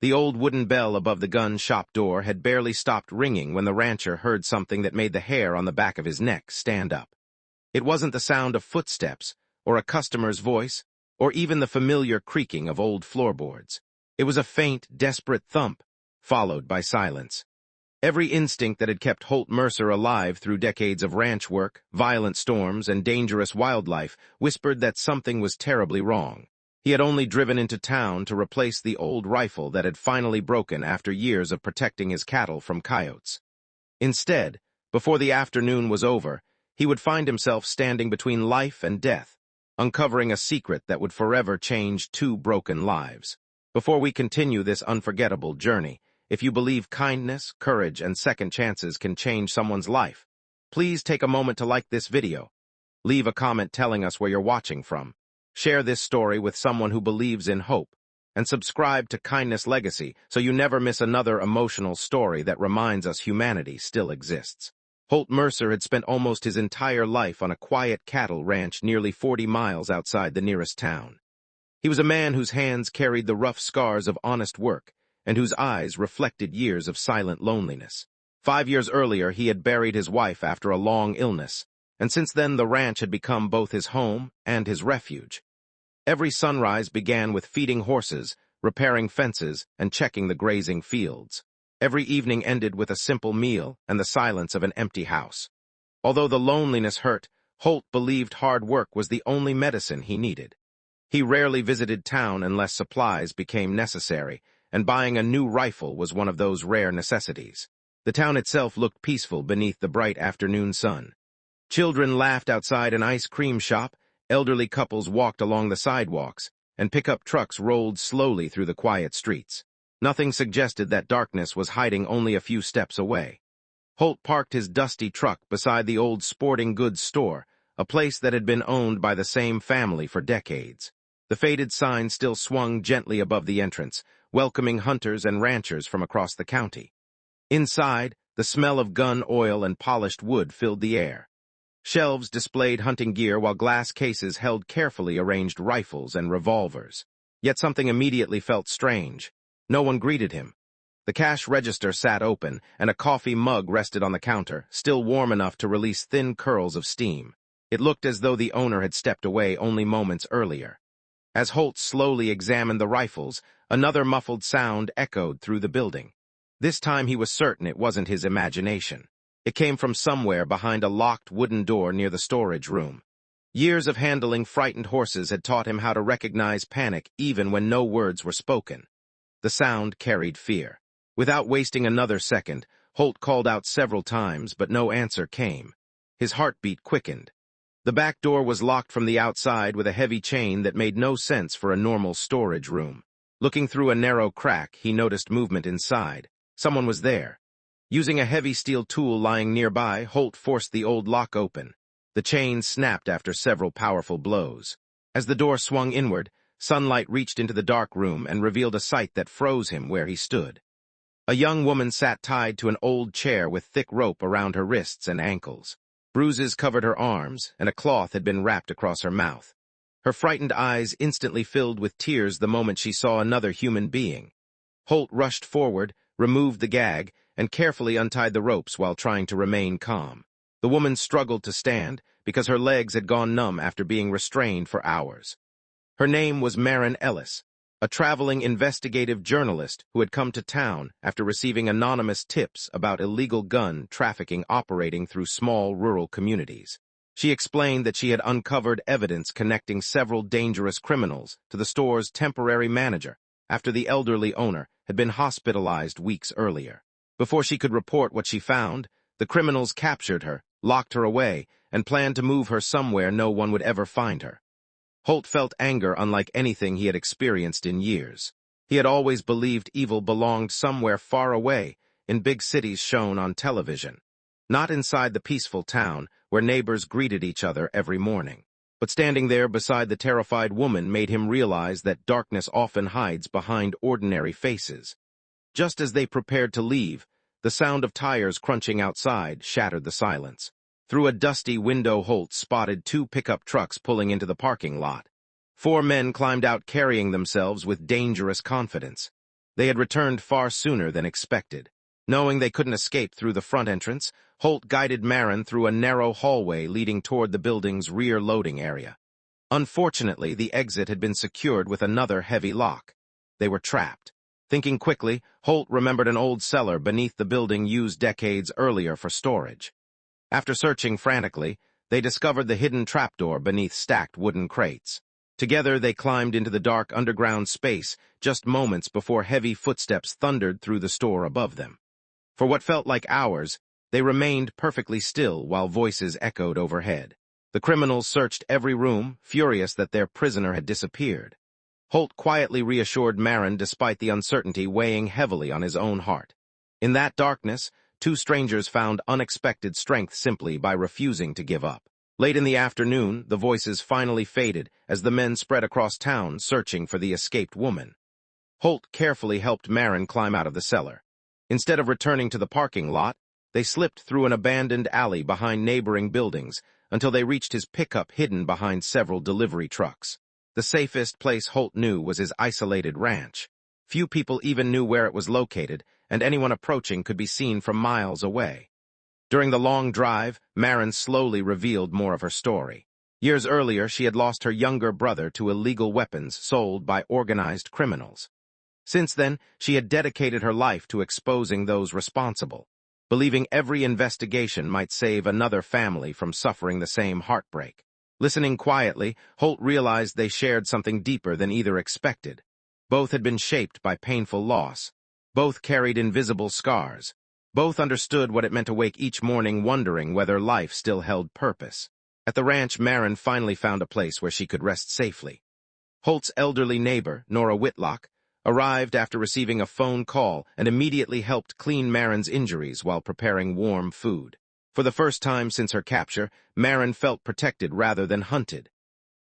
The old wooden bell above the gun shop door had barely stopped ringing when the rancher heard something that made the hair on the back of his neck stand up. It wasn't the sound of footsteps, or a customer's voice, or even the familiar creaking of old floorboards. It was a faint, desperate thump, followed by silence. Every instinct that had kept Holt Mercer alive through decades of ranch work, violent storms, and dangerous wildlife whispered that something was terribly wrong. He had only driven into town to replace the old rifle that had finally broken after years of protecting his cattle from coyotes. Instead, before the afternoon was over, he would find himself standing between life and death, uncovering a secret that would forever change two broken lives. Before we continue this unforgettable journey, if you believe kindness, courage, and second chances can change someone's life, please take a moment to like this video. Leave a comment telling us where you're watching from. Share this story with someone who believes in hope. And subscribe to Kindness Legacy so you never miss another emotional story that reminds us humanity still exists. Holt Mercer had spent almost his entire life on a quiet cattle ranch nearly 40 miles outside the nearest town. He was a man whose hands carried the rough scars of honest work, and whose eyes reflected years of silent loneliness. 5 years earlier, he had buried his wife after a long illness, and since then the ranch had become both his home and his refuge. Every sunrise began with feeding horses, repairing fences, and checking the grazing fields. Every evening ended with a simple meal and the silence of an empty house. Although the loneliness hurt, Holt believed hard work was the only medicine he needed. He rarely visited town unless supplies became necessary, and buying a new rifle was one of those rare necessities. The town itself looked peaceful beneath the bright afternoon sun. Children laughed outside an ice cream shop, elderly couples walked along the sidewalks, and pickup trucks rolled slowly through the quiet streets. Nothing suggested that darkness was hiding only a few steps away. Holt parked his dusty truck beside the old sporting goods store, a place that had been owned by the same family for decades. The faded sign still swung gently above the entrance, welcoming hunters and ranchers from across the county. Inside, the smell of gun oil and polished wood filled the air. Shelves displayed hunting gear while glass cases held carefully arranged rifles and revolvers. Yet something immediately felt strange. No one greeted him. The cash register sat open, and a coffee mug rested on the counter, still warm enough to release thin curls of steam. It looked as though the owner had stepped away only moments earlier. As Holt slowly examined the rifles, another muffled sound echoed through the building. This time he was certain it wasn't his imagination. It came from somewhere behind a locked wooden door near the storage room. Years of handling frightened horses had taught him how to recognize panic even when no words were spoken. The sound carried fear. Without wasting another second, Holt called out several times, but no answer came. His heartbeat quickened. The back door was locked from the outside with a heavy chain that made no sense for a normal storage room. Looking through a narrow crack, he noticed movement inside. Someone was there. Using a heavy steel tool lying nearby, Holt forced the old lock open. The chain snapped after several powerful blows. As the door swung inward, sunlight reached into the dark room and revealed a sight that froze him where he stood. A young woman sat tied to an old chair with thick rope around her wrists and ankles. Bruises covered her arms, and a cloth had been wrapped across her mouth. Her frightened eyes instantly filled with tears the moment she saw another human being. Holt rushed forward, removed the gag, and carefully untied the ropes while trying to remain calm. The woman struggled to stand because her legs had gone numb after being restrained for hours. Her name was Marin Ellis, a traveling investigative journalist who had come to town after receiving anonymous tips about illegal gun trafficking operating through small rural communities. She explained that she had uncovered evidence connecting several dangerous criminals to the store's temporary manager after the elderly owner had been hospitalized weeks earlier. Before she could report what she found, the criminals captured her, locked her away, and planned to move her somewhere no one would ever find her. Holt felt anger unlike anything he had experienced in years. He had always believed evil belonged somewhere far away, in big cities shown on television. Not inside the peaceful town, where neighbors greeted each other every morning. But standing there beside the terrified woman made him realize that darkness often hides behind ordinary faces. Just as they prepared to leave, the sound of tires crunching outside shattered the silence. Through a dusty window, Holt spotted 2 pickup trucks pulling into the parking lot. 4 men climbed out carrying themselves with dangerous confidence. They had returned far sooner than expected. Knowing they couldn't escape through the front entrance, Holt guided Marin through a narrow hallway leading toward the building's rear loading area. Unfortunately, the exit had been secured with another heavy lock. They were trapped. Thinking quickly, Holt remembered an old cellar beneath the building used decades earlier for storage. After searching frantically, they discovered the hidden trapdoor beneath stacked wooden crates. Together, they climbed into the dark underground space just moments before heavy footsteps thundered through the store above them. For what felt like hours, they remained perfectly still while voices echoed overhead. The criminals searched every room, furious that their prisoner had disappeared. Holt quietly reassured Marin despite the uncertainty weighing heavily on his own heart. In that darkness, two strangers found unexpected strength simply by refusing to give up. Late in the afternoon, the voices finally faded as the men spread across town searching for the escaped woman. Holt carefully helped Marin climb out of the cellar. Instead of returning to the parking lot, they slipped through an abandoned alley behind neighboring buildings until they reached his pickup hidden behind several delivery trucks. The safest place Holt knew was his isolated ranch. Few people even knew where it was located, and anyone approaching could be seen from miles away. During the long drive, Marin slowly revealed more of her story. Years earlier, she had lost her younger brother to illegal weapons sold by organized criminals. Since then, she had dedicated her life to exposing those responsible, believing every investigation might save another family from suffering the same heartbreak. Listening quietly, Holt realized they shared something deeper than either expected. Both had been shaped by painful loss. Both carried invisible scars. Both understood what it meant to wake each morning wondering whether life still held purpose. At the ranch, Marin finally found a place where she could rest safely. Holt's elderly neighbor, Nora Whitlock, arrived after receiving a phone call and immediately helped clean Marin's injuries while preparing warm food. For the first time since her capture, Marin felt protected rather than hunted.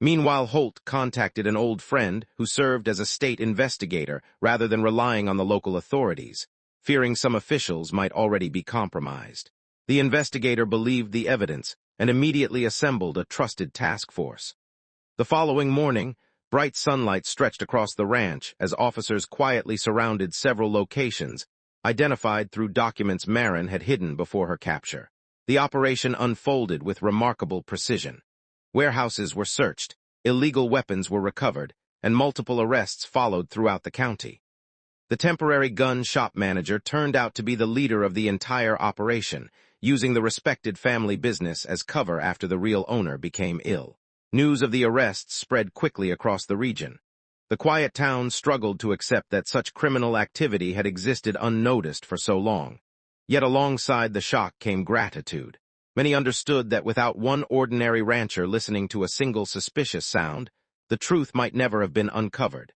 Meanwhile, Holt contacted an old friend who served as a state investigator rather than relying on the local authorities, fearing some officials might already be compromised. The investigator believed the evidence and immediately assembled a trusted task force. The following morning, bright sunlight stretched across the ranch as officers quietly surrounded several locations, identified through documents Marin had hidden before her capture. The operation unfolded with remarkable precision. Warehouses were searched, illegal weapons were recovered, and multiple arrests followed throughout the county. The temporary gun shop manager turned out to be the leader of the entire operation, using the respected family business as cover after the real owner became ill. News of the arrests spread quickly across the region. The quiet town struggled to accept that such criminal activity had existed unnoticed for so long. Yet alongside the shock came gratitude. Many understood that without one ordinary rancher listening to a single suspicious sound, the truth might never have been uncovered.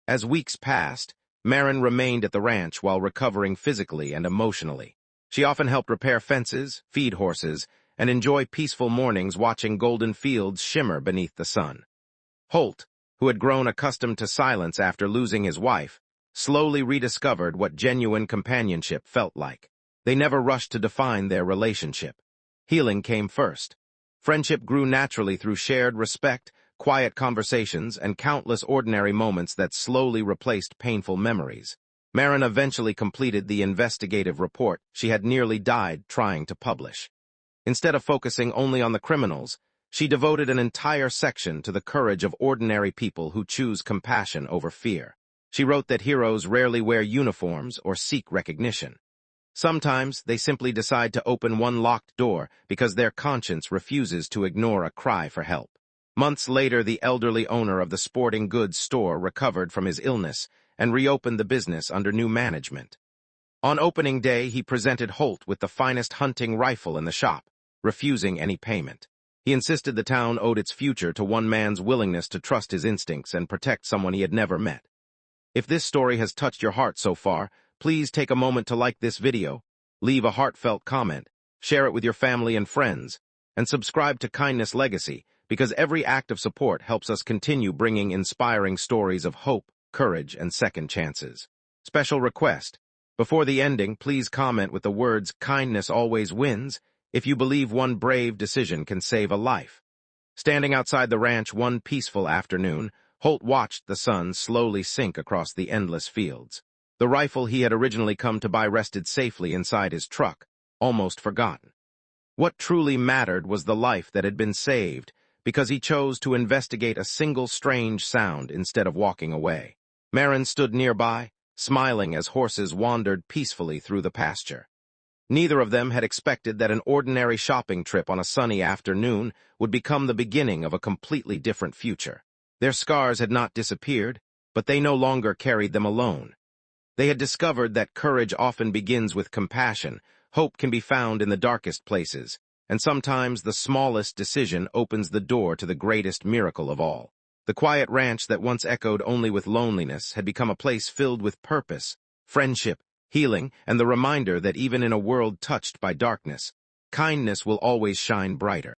As weeks passed, Marin remained at the ranch while recovering physically and emotionally. She often helped repair fences, feed horses, and enjoy peaceful mornings watching golden fields shimmer beneath the sun. Holt, who had grown accustomed to silence after losing his wife, slowly rediscovered what genuine companionship felt like. They never rushed to define their relationship. Healing came first. Friendship grew naturally through shared respect, quiet conversations, and countless ordinary moments that slowly replaced painful memories. Marin eventually completed the investigative report she had nearly died trying to publish. Instead of focusing only on the criminals, she devoted an entire section to the courage of ordinary people who choose compassion over fear. She wrote that heroes rarely wear uniforms or seek recognition. Sometimes they simply decide to open one locked door because their conscience refuses to ignore a cry for help. Months later, the elderly owner of the sporting goods store recovered from his illness and reopened the business under new management. On opening day, he presented Holt with the finest hunting rifle in the shop, refusing any payment. He insisted the town owed its future to one man's willingness to trust his instincts and protect someone he had never met. If this story has touched your heart so far, please take a moment to like this video, leave a heartfelt comment, share it with your family and friends, and subscribe to Kindness Legacy, because every act of support helps us continue bringing inspiring stories of hope, courage, and second chances. Special request: before the ending, please comment with the words "Kindness always wins" if you believe one brave decision can save a life. Standing outside the ranch one peaceful afternoon, Holt watched the sun slowly sink across the endless fields. The rifle he had originally come to buy rested safely inside his truck, almost forgotten. What truly mattered was the life that had been saved, because he chose to investigate a single strange sound instead of walking away. Marin stood nearby, smiling as horses wandered peacefully through the pasture. Neither of them had expected that an ordinary shopping trip on a sunny afternoon would become the beginning of a completely different future. Their scars had not disappeared, but they no longer carried them alone. They had discovered that courage often begins with compassion, hope can be found in the darkest places, and sometimes the smallest decision opens the door to the greatest miracle of all. The quiet ranch that once echoed only with loneliness had become a place filled with purpose, friendship, healing, and the reminder that even in a world touched by darkness, kindness will always shine brighter.